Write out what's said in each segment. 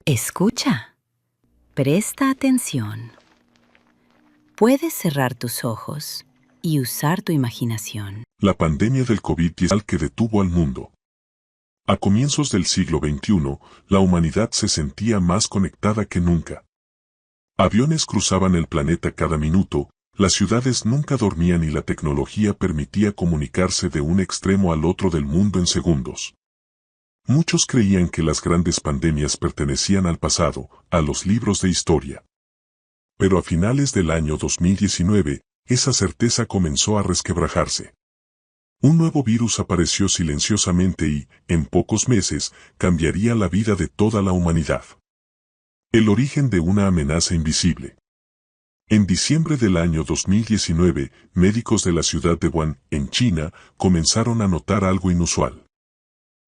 Escucha. Presta atención. Puedes cerrar tus ojos y usar tu imaginación. La pandemia del COVID-19 que detuvo al mundo. A comienzos del siglo XXI, la humanidad se sentía más conectada que nunca. Aviones cruzaban el planeta cada minuto, las ciudades nunca dormían y la tecnología permitía comunicarse de un extremo al otro del mundo en segundos. Muchos creían que las grandes pandemias pertenecían al pasado, a los libros de historia. Pero a finales del año 2019, esa certeza comenzó a resquebrajarse. Un nuevo virus apareció silenciosamente y, en pocos meses, cambiaría la vida de toda la humanidad. El origen de una amenaza invisible. En diciembre del año 2019, médicos de la ciudad de Wuhan, en China, comenzaron a notar algo inusual.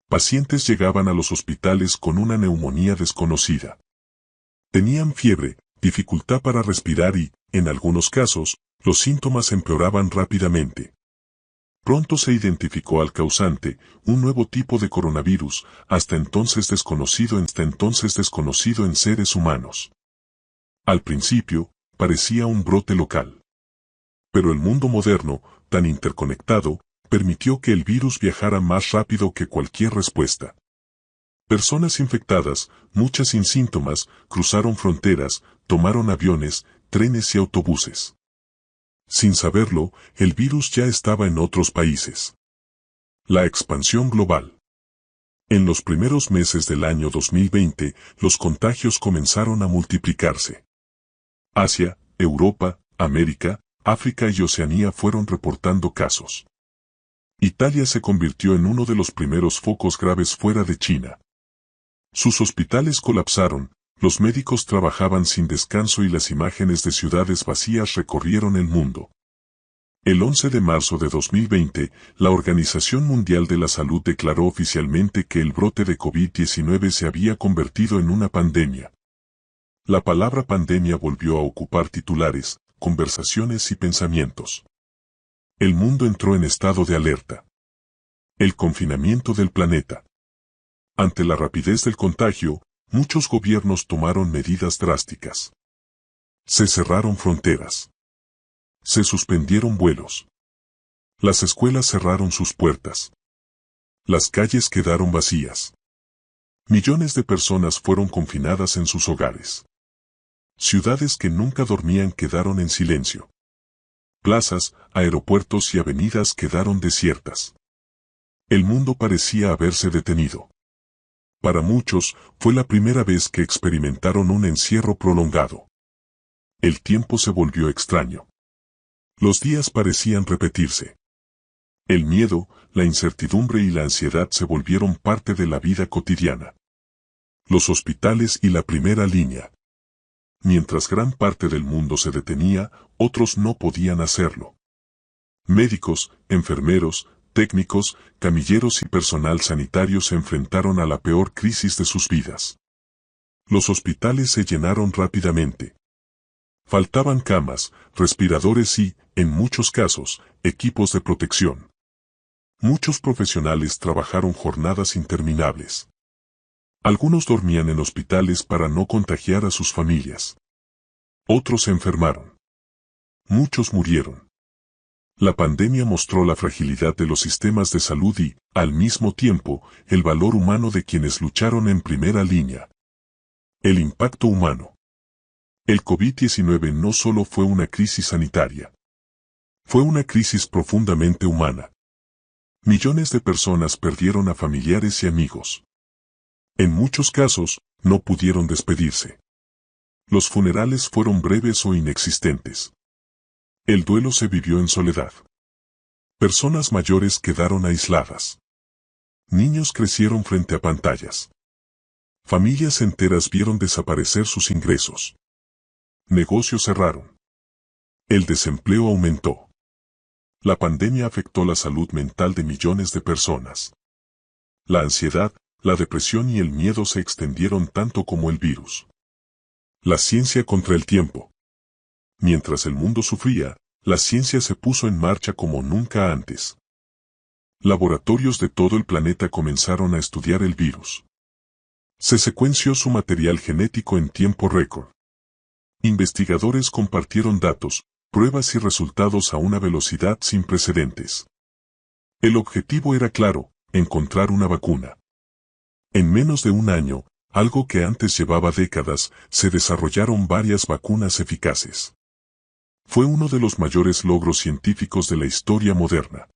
Pacientes llegaban a los hospitales con una neumonía desconocida. Tenían fiebre, dificultad para respirar y, en algunos casos, los síntomas empeoraban rápidamente. Pronto se identificó al causante, un nuevo tipo de coronavirus, hasta entonces desconocido en seres humanos. Al principio, parecía un brote local. Pero el mundo moderno, tan interconectado, permitió que el virus viajara más rápido que cualquier respuesta. Personas infectadas, muchas sin síntomas, cruzaron fronteras, tomaron aviones, trenes y autobuses. Sin saberlo, el virus ya estaba en otros países. La expansión global. En los primeros meses del año 2020, los contagios comenzaron a multiplicarse. Asia, Europa, América, África y Oceanía fueron reportando casos. Italia se convirtió en uno de los primeros focos graves fuera de China. Sus hospitales colapsaron, los médicos trabajaban sin descanso y las imágenes de ciudades vacías recorrieron el mundo. El 11 de marzo de 2020, la Organización Mundial de la Salud declaró oficialmente que el brote de COVID-19 se había convertido en una pandemia. La palabra pandemia volvió a ocupar titulares, conversaciones y pensamientos. El mundo entró en estado de alerta. El confinamiento del planeta. Ante la rapidez del contagio, muchos gobiernos tomaron medidas drásticas. Se cerraron fronteras. Se suspendieron vuelos. Las escuelas cerraron sus puertas. Las calles quedaron vacías. Millones de personas fueron confinadas en sus hogares. Ciudades que nunca dormían quedaron en silencio. Plazas, aeropuertos y avenidas quedaron desiertas. El mundo parecía haberse detenido. Para muchos, fue la primera vez que experimentaron un encierro prolongado. El tiempo se volvió extraño. Los días parecían repetirse. El miedo, la incertidumbre y la ansiedad se volvieron parte de la vida cotidiana. Los hospitales y la primera línea. Mientras gran parte del mundo se detenía, otros no podían hacerlo. Médicos, enfermeros, técnicos, camilleros y personal sanitario se enfrentaron a la peor crisis de sus vidas. Los hospitales se llenaron rápidamente. Faltaban camas, respiradores y, en muchos casos, equipos de protección. Muchos profesionales trabajaron jornadas interminables. Algunos dormían en hospitales para no contagiar a sus familias. Otros se enfermaron. Muchos murieron. La pandemia mostró la fragilidad de los sistemas de salud y, al mismo tiempo, el valor humano de quienes lucharon en primera línea. El impacto humano. El COVID-19 no solo fue una crisis sanitaria. Fue una crisis profundamente humana. Millones de personas perdieron a familiares y amigos. En muchos casos, no pudieron despedirse. Los funerales fueron breves o inexistentes. El duelo se vivió en soledad. Personas mayores quedaron aisladas. Niños crecieron frente a pantallas. Familias enteras vieron desaparecer sus ingresos. Negocios cerraron. El desempleo aumentó. La pandemia afectó la salud mental de millones de personas. La ansiedad, la depresión y el miedo se extendieron tanto como el virus. La ciencia contra el tiempo. Mientras el mundo sufría, la ciencia se puso en marcha como nunca antes. Laboratorios de todo el planeta comenzaron a estudiar el virus. Se secuenció su material genético en tiempo récord. Investigadores compartieron datos, pruebas y resultados a una velocidad sin precedentes. El objetivo era claro, encontrar una vacuna. En menos de un año, algo que antes llevaba décadas, se desarrollaron varias vacunas eficaces. Fue uno de los mayores logros científicos de la historia moderna.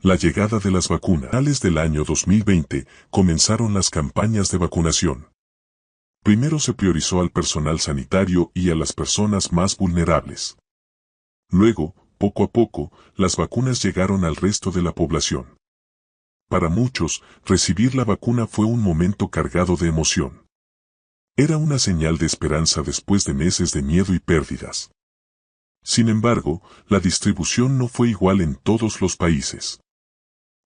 La llegada de las vacunas. A finales del año 2020 comenzaron las campañas de vacunación. Primero se priorizó al personal sanitario y a las personas más vulnerables. Luego, poco a poco, las vacunas llegaron al resto de la población. Para muchos, recibir la vacuna fue un momento cargado de emoción. Era una señal de esperanza después de meses de miedo y pérdidas. Sin embargo, la distribución no fue igual en todos los países.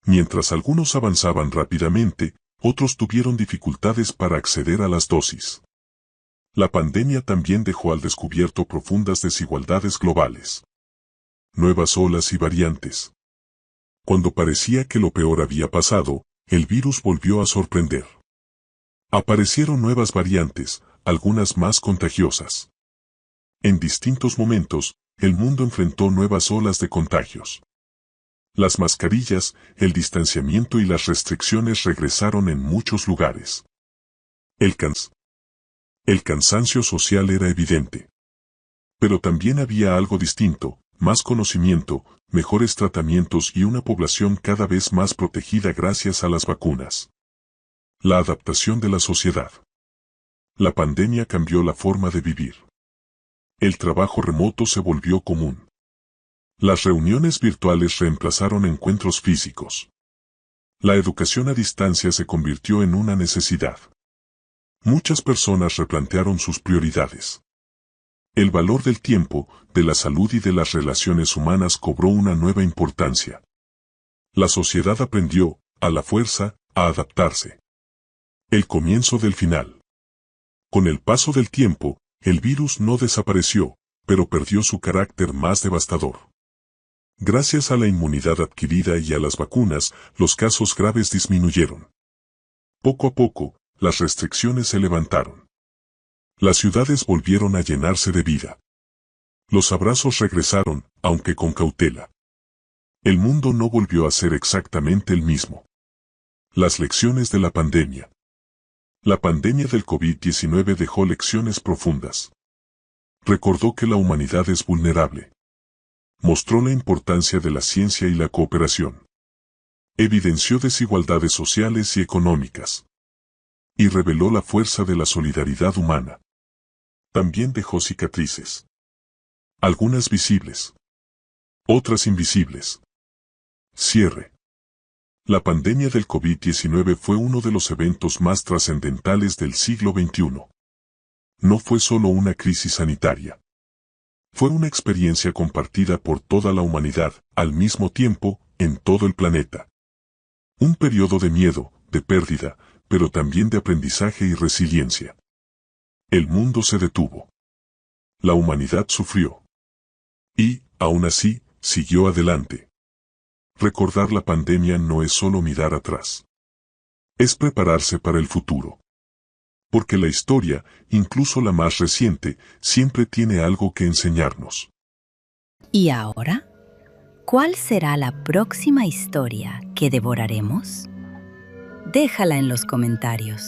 Mientras algunos avanzaban rápidamente, otros tuvieron dificultades para acceder a las dosis. La pandemia también dejó al descubierto profundas desigualdades globales. Nuevas olas y variantes. Cuando parecía que lo peor había pasado, el virus volvió a sorprender. Aparecieron nuevas variantes, algunas más contagiosas. En distintos momentos, el mundo enfrentó nuevas olas de contagios. Las mascarillas, el distanciamiento y las restricciones regresaron en muchos lugares. El cansancio social era evidente. Pero también había algo distinto, más conocimiento, mejores tratamientos y una población cada vez más protegida gracias a las vacunas. La adaptación de la sociedad. La pandemia cambió la forma de vivir. El trabajo remoto se volvió común. Las reuniones virtuales reemplazaron encuentros físicos. La educación a distancia se convirtió en una necesidad. Muchas personas replantearon sus prioridades. El valor del tiempo, de la salud y de las relaciones humanas cobró una nueva importancia. La sociedad aprendió, a la fuerza, a adaptarse. El comienzo del final. Con el paso del tiempo, el virus no desapareció, pero perdió su carácter más devastador. Gracias a la inmunidad adquirida y a las vacunas, los casos graves disminuyeron. Poco a poco, las restricciones se levantaron. Las ciudades volvieron a llenarse de vida. Los abrazos regresaron, aunque con cautela. El mundo no volvió a ser exactamente el mismo. Las lecciones de la pandemia. La pandemia del COVID-19 dejó lecciones profundas. Recordó que la humanidad es vulnerable. Mostró la importancia de la ciencia y la cooperación. Evidenció desigualdades sociales y económicas. Y reveló la fuerza de la solidaridad humana. También dejó cicatrices. Algunas visibles. Otras invisibles. Cierre. La pandemia del COVID-19 fue uno de los eventos más trascendentales del siglo XXI. No fue solo una crisis sanitaria. Fue una experiencia compartida por toda la humanidad, al mismo tiempo, en todo el planeta. Un periodo de miedo, de pérdida, pero también de aprendizaje y resiliencia. El mundo se detuvo. La humanidad sufrió. Y, aún así, siguió adelante. Recordar la pandemia no es solo mirar atrás. Es prepararse para el futuro. Porque la historia, incluso la más reciente, siempre tiene algo que enseñarnos. ¿Y ahora? ¿Cuál será la próxima historia que devoraremos? Déjala en los comentarios.